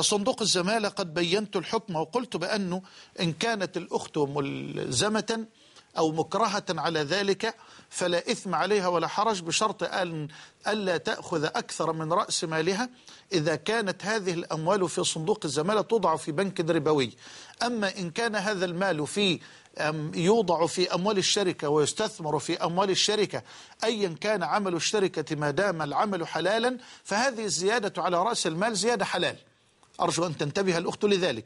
صندوق الزمالة قد بينت الحكم وقلت بأنه إن كانت الأخت ملزمة أو مكرهة على ذلك فلا إثم عليها ولا حرج، بشرط أن ألا تأخذ أكثر من رأس مالها إذا كانت هذه الأموال في صندوق الزمالة توضع في بنك ربوي. أما إن كان هذا المال يوضع في أموال الشركة ويستثمر في أموال الشركة أيا كان عمل الشركة ما دام العمل حلالا، فهذه الزيادة على رأس المال زيادة حلال. أرجو أن تنتبه الأخت لذلك.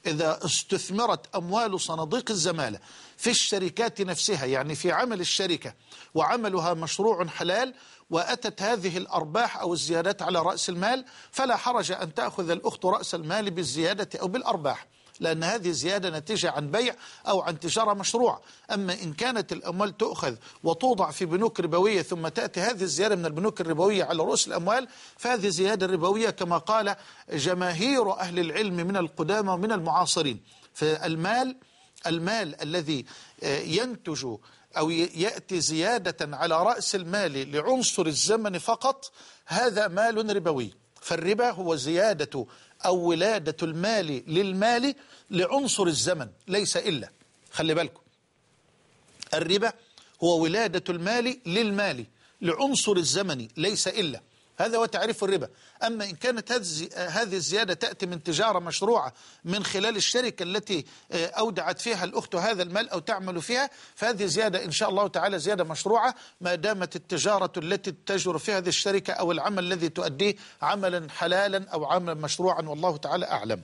إذا استثمرت أموال صناديق الزمالة في الشركات نفسها، يعني في عمل الشركة وعملها مشروع حلال، وأتت هذه الأرباح أو الزيادات على رأس المال، فلا حرج أن تأخذ الأخت رأس المال بالزيادة أو بالأرباح، لأن هذه زيادة نتيجة عن بيع أو عن تجارة مشروعة. أما إن كانت الأموال تؤخذ وتوضع في بنوك ربوية ثم تأتي هذه الزيادة من البنوك الربوية على رؤوس الأموال، فهذه زيادة ربوية كما قال جماهير أهل العلم من القدامى ومن المعاصرين. المال الذي ينتج أو يأتي زيادة على رأس المال لعنصر الزمن فقط، هذا مال ربوي. فالربا هو زيادة أو ولادة المال للمال لعنصر الزمن، ليس إلا. خلي بالكم، الربا هو ولادة المال للمال لعنصر الزمن ليس إلا، هذا هو تعريف الربا. أما إن كانت هذه الزيادة تأتي من تجارة مشروعة من خلال الشركة التي أودعت فيها الأخت هذا المال أو تعمل فيها، فهذه زيادة إن شاء الله تعالى زيادة مشروعة ما دامت التجارة التي تجر في هذه الشركة أو العمل الذي تؤديه عملا حلالا أو عملا مشروعا، والله تعالى أعلم.